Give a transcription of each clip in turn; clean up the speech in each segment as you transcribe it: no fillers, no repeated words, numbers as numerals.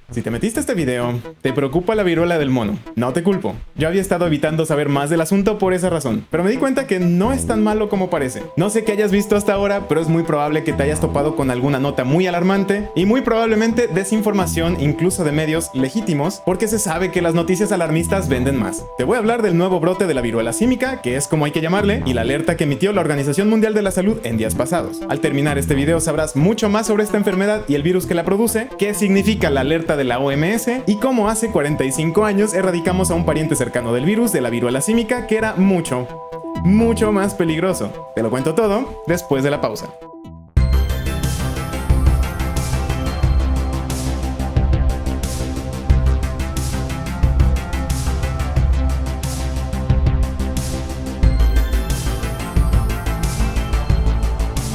Si te metiste a este video, te preocupa la viruela del mono. No te culpo. Yo había estado evitando saber más del asunto por esa razón, pero me di cuenta que no es tan malo como parece. No sé qué hayas visto hasta ahora, pero es muy probable que te hayas topado con alguna nota muy alarmante y muy probablemente desinformación incluso de medios legítimos, porque se sabe que las noticias alarmistas venden más. Te voy a hablar del nuevo brote de la viruela símica, que es como hay que llamarle, y la alerta que emitió la Organización Mundial de la Salud en días pasados. Al terminar este video sabrás mucho más sobre esta enfermedad y el virus que la produce, qué significa la alerta de la OMS y cómo hace 45 años erradicamos a un pariente cercano del virus de la viruela símica que era mucho más peligroso. Te lo cuento todo después de la pausa.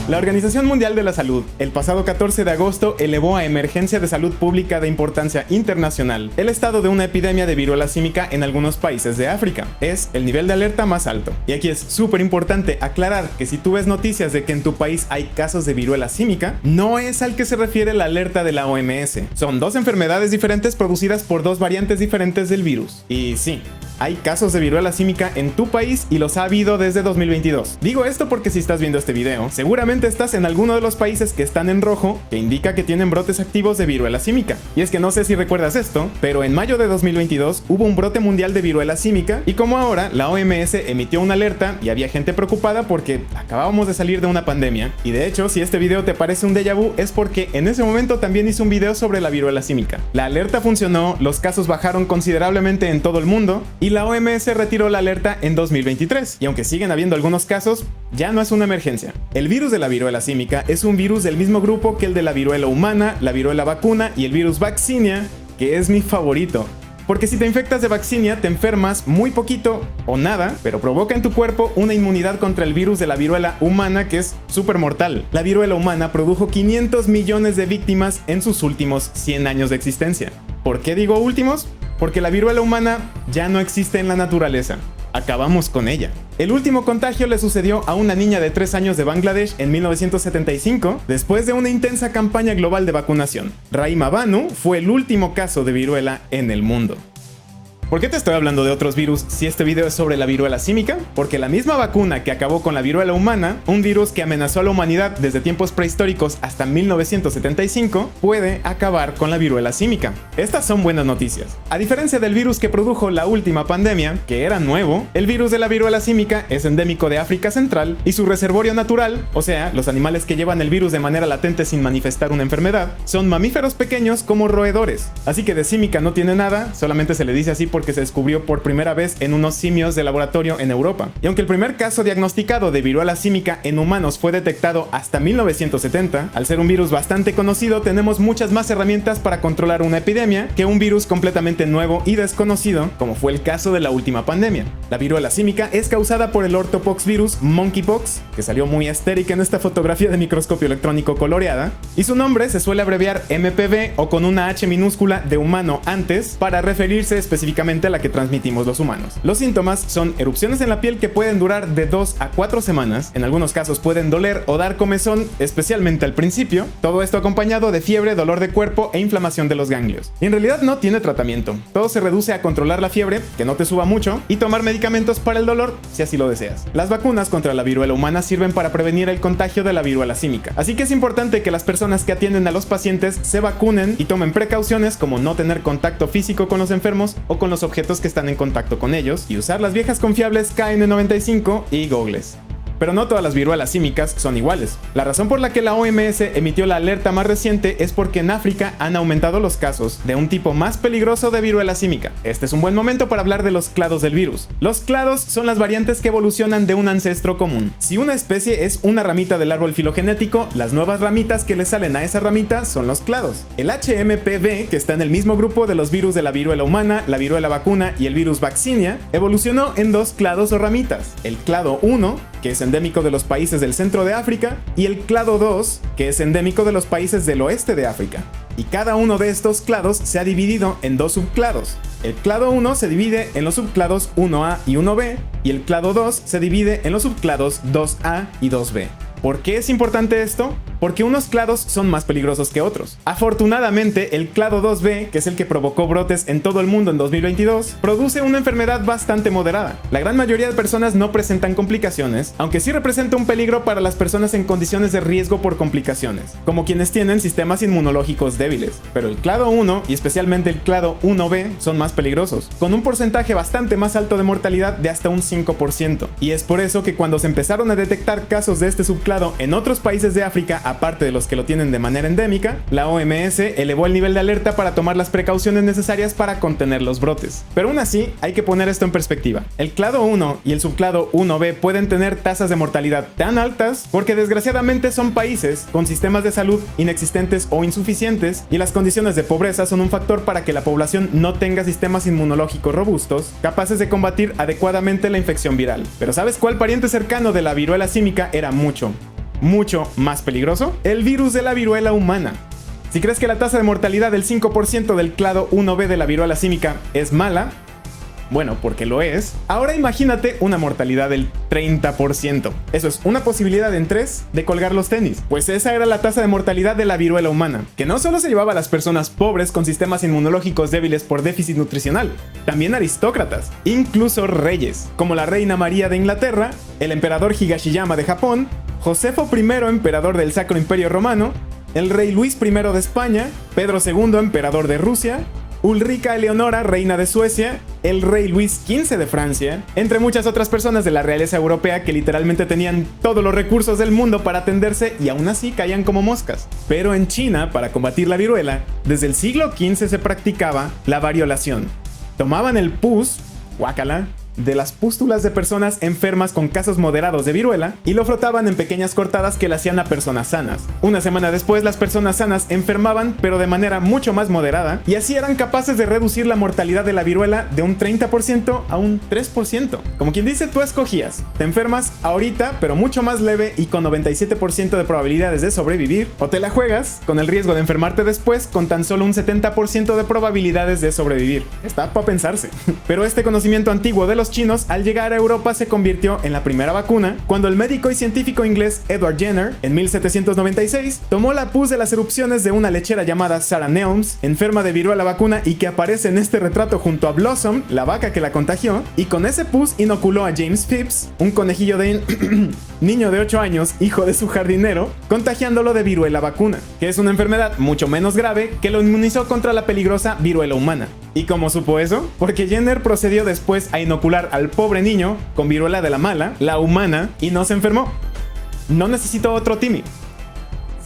La Organización Mundial de la Salud, el pasado 14 de agosto, elevó a emergencia de salud pública de importancia internacional el estado de una epidemia de viruela símica en algunos países de África. Es el nivel de alerta más alto. Y aquí es súper importante aclarar que si tú ves noticias de que en tu país hay casos de viruela símica, no es al que se refiere la alerta de la OMS. Son dos enfermedades diferentes producidas por dos variantes diferentes del virus. Y sí, hay casos de viruela símica en tu país y los ha habido desde 2022. Digo esto porque si estás viendo este video, seguramente estás en alguno de los países que están en rojo, que indica que tienen brotes activos de viruela símica. Y es que no sé si recuerdas esto, pero en mayo de 2022 hubo un brote mundial de viruela símica y como ahora la OMS emitió una alerta y había gente preocupada porque acabábamos de salir de una pandemia. Y de hecho, si este video te parece un déjà vu, es porque en ese momento también hice un video sobre la viruela símica. La alerta funcionó, los casos bajaron considerablemente en todo el mundo y la OMS retiró la alerta en 2023. Y aunque siguen habiendo algunos casos, ya no es una emergencia. El virus de la viruela símica es un virus del mismo grupo que el de la viruela humana, la viruela vacuna y el virus Vaccinia, que es mi favorito. Porque si te infectas de Vaccinia te enfermas muy poquito o nada, pero provoca en tu cuerpo una inmunidad contra el virus de la viruela humana que es súper mortal. La viruela humana produjo 500 millones de víctimas en sus últimos 100 años de existencia. ¿Por qué digo últimos? Porque la viruela humana ya no existe en la naturaleza. Acabamos con ella. El último contagio le sucedió a una niña de 3 años de Bangladesh en 1975, después de una intensa campaña global de vacunación. Raima Banu fue el último caso de viruela en el mundo. ¿Por qué te estoy hablando de otros virus si este video es sobre la viruela símica? Porque la misma vacuna que acabó con la viruela humana, un virus que amenazó a la humanidad desde tiempos prehistóricos hasta 1975, puede acabar con la viruela símica. Estas son buenas noticias. A diferencia del virus que produjo la última pandemia, que era nuevo, el virus de la viruela símica es endémico de África Central y su reservorio natural, o sea, los animales que llevan el virus de manera latente sin manifestar una enfermedad, son mamíferos pequeños como roedores. Así que de símica no tiene nada, solamente se le dice así porque se descubrió por primera vez en unos simios de laboratorio en Europa. Y aunque el primer caso diagnosticado de viruela símica en humanos fue detectado hasta 1970, al ser un virus bastante conocido, tenemos muchas más herramientas para controlar una epidemia que un virus completamente nuevo y desconocido, como fue el caso de la última pandemia. La viruela símica es causada por el ortopoxvirus monkeypox, que salió muy estérica en esta fotografía de microscopio electrónico coloreada, y su nombre se suele abreviar MPV o con una H minúscula de humano antes para referirse específicamente a la que transmitimos los humanos. Los síntomas son erupciones en la piel que pueden durar de 2 a 4 semanas, en algunos casos pueden doler o dar comezón, especialmente al principio, todo esto acompañado de fiebre, dolor de cuerpo e inflamación de los ganglios. Y en realidad no tiene tratamiento, todo se reduce a controlar la fiebre, que no te suba mucho, y tomar medicamentos para el dolor si así lo deseas. Las vacunas contra la viruela humana sirven para prevenir el contagio de la viruela símica, así que es importante que las personas que atienden a los pacientes se vacunen y tomen precauciones como no tener contacto físico con los enfermos o con los objetos que están en contacto con ellos y usar las viejas confiables KN95 y gogles. Pero no todas las viruelas símicas son iguales. La razón por la que la OMS emitió la alerta más reciente es porque en África han aumentado los casos de un tipo más peligroso de viruela símica. Este es un buen momento para hablar de los clados del virus. Los clados son las variantes que evolucionan de un ancestro común. Si una especie es una ramita del árbol filogenético, las nuevas ramitas que le salen a esa ramita son los clados. El HMPV, que está en el mismo grupo de los virus de la viruela humana, la viruela vacuna y el virus Vaccinia, evolucionó en dos clados o ramitas. El clado 1, que es endémico de los países del centro de África, y el clado 2, que es endémico de los países del oeste de África. Y cada uno de estos clados se ha dividido en dos subclados. El clado 1 se divide en los subclados 1A y 1B, y el clado 2 se divide en los subclados 2A y 2B. ¿Por qué es importante esto? porque unos clados son más peligrosos que otros. Afortunadamente, el clado 2B, que es el que provocó brotes en todo el mundo en 2022, produce una enfermedad bastante moderada. La gran mayoría de personas no presentan complicaciones, aunque sí representa un peligro para las personas en condiciones de riesgo por complicaciones, como quienes tienen sistemas inmunológicos débiles. Pero el clado 1 y especialmente el clado 1B son más peligrosos, con un porcentaje bastante más alto de mortalidad de hasta un 5%. Y es por eso que cuando se empezaron a detectar casos de este subclado en otros países de África, aparte de los que lo tienen de manera endémica, la OMS elevó el nivel de alerta para tomar las precauciones necesarias para contener los brotes. Pero aún así, hay que poner esto en perspectiva. El clado 1 y el subclado 1B pueden tener tasas de mortalidad tan altas porque desgraciadamente son países con sistemas de salud inexistentes o insuficientes, y las condiciones de pobreza son un factor para que la población no tenga sistemas inmunológicos robustos capaces de combatir adecuadamente la infección viral. Pero ¿sabes cuál pariente cercano de la viruela símica era mucho más peligroso? El virus de la viruela humana. Si crees que la tasa de mortalidad del 5% del clado 1B de la viruela símica es mala, bueno, porque lo es, ahora imagínate una mortalidad del 30%. Eso es una posibilidad en 3 de colgar los tenis. Pues esa era la tasa de mortalidad de la viruela humana, que no solo se llevaba a las personas pobres con sistemas inmunológicos débiles por déficit nutricional, también aristócratas, incluso reyes, como la reina María de Inglaterra, el emperador Higashiyama de Japón, Josefo I, emperador del Sacro Imperio Romano, el rey Luis I de España, Pedro II, emperador de Rusia, Ulrica Eleonora, reina de Suecia, el rey Luis XV de Francia, entre muchas otras personas de la realeza europea que literalmente tenían todos los recursos del mundo para atenderse y aún así caían como moscas. Pero en China, para combatir la viruela, desde el siglo XV se practicaba la variolación. Tomaban el pus, guácala, de las pústulas de personas enfermas con casos moderados de viruela y lo frotaban en pequeñas cortadas que le hacían a personas sanas. Una semana después, las personas sanas enfermaban, pero de manera mucho más moderada, y así eran capaces de reducir la mortalidad de la viruela de un 30% a un 3%. Como quien dice, tú escogías, te enfermas ahorita, pero mucho más leve y con 97% de probabilidades de sobrevivir, o te la juegas con el riesgo de enfermarte después con tan solo un 70% de probabilidades de sobrevivir. Está para pensarse. Pero este conocimiento antiguo de los chinos al llegar a Europa se convirtió en la primera vacuna cuando el médico y científico inglés Edward Jenner en 1796 tomó la pus de las erupciones de una lechera llamada Sarah Nelms, enferma de viruela vacuna y que aparece en este retrato junto a Blossom, la vaca que la contagió, y con ese pus inoculó a James Phipps, un conejillo de niño de 8 años, hijo de su jardinero, contagiándolo de viruela vacuna, que es una enfermedad mucho menos grave que lo inmunizó contra la peligrosa viruela humana. ¿Y cómo supo eso? Porque Jenner procedió después a inocular al pobre niño con viruela de la mala, la humana, y no se enfermó. No necesito otro Timmy.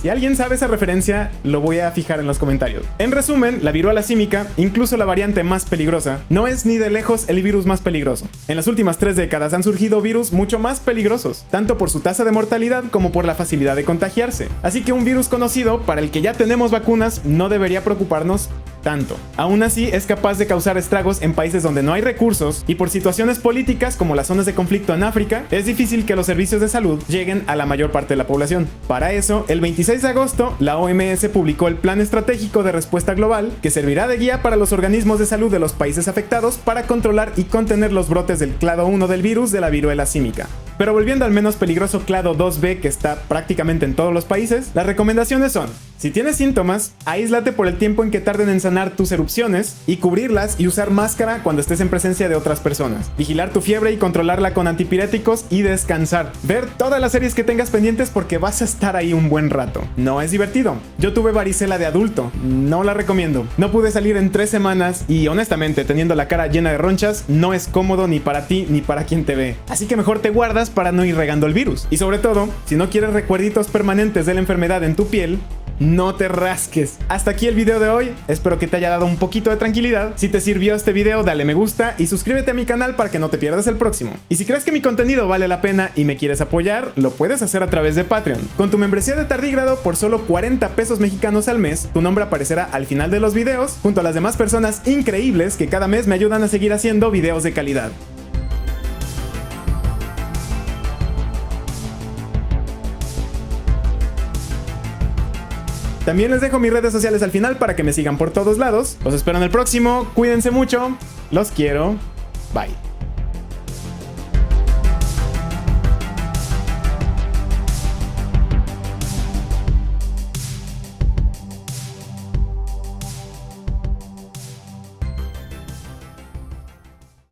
Si alguien sabe esa referencia, lo voy a fijar en los comentarios. En resumen, la viruela símica, incluso la variante más peligrosa, no es ni de lejos el virus más peligroso. En las últimas 3 décadas han surgido virus mucho más peligrosos, tanto por su tasa de mortalidad como por la facilidad de contagiarse. Así que un virus conocido, para el que ya tenemos vacunas, no debería preocuparnos tanto. Aún así, es capaz de causar estragos en países donde no hay recursos, y por situaciones políticas como las zonas de conflicto en África, es difícil que los servicios de salud lleguen a la mayor parte de la población. Para eso, el 26 de agosto, la OMS publicó el Plan Estratégico de Respuesta Global, que servirá de guía para los organismos de salud de los países afectados para controlar y contener los brotes del clado 1 del virus de la viruela símica. Pero volviendo al menos peligroso clado 2B, que está prácticamente en todos los países, las recomendaciones son: si tienes síntomas, aíslate por el tiempo en que tarden en sanar tus erupciones y cubrirlas, y usar máscara cuando estés en presencia de otras personas. Vigilar tu fiebre y controlarla con antipiréticos y descansar. Ver todas las series que tengas pendientes porque vas a estar ahí un buen rato. No es divertido. Yo tuve varicela de adulto. No la recomiendo. No pude salir en 3 semanas y honestamente, teniendo la cara llena de ronchas, no es cómodo ni para ti ni para quien te ve. Así que mejor te guardas para no ir regando el virus. Y sobre todo, si no quieres recuerditos permanentes de la enfermedad en tu piel, no te rasques. Hasta aquí el video de hoy, espero que te haya dado un poquito de tranquilidad. Si te sirvió este video, dale me gusta y suscríbete a mi canal para que no te pierdas el próximo. Y si crees que mi contenido vale la pena y me quieres apoyar, lo puedes hacer a través de Patreon. Con tu membresía de tardígrado por solo 40 pesos mexicanos al mes, tu nombre aparecerá al final de los videos, junto a las demás personas increíbles que cada mes me ayudan a seguir haciendo videos de calidad. También les dejo mis redes sociales al final para que me sigan por todos lados. Los espero en el próximo, cuídense mucho, los quiero, bye.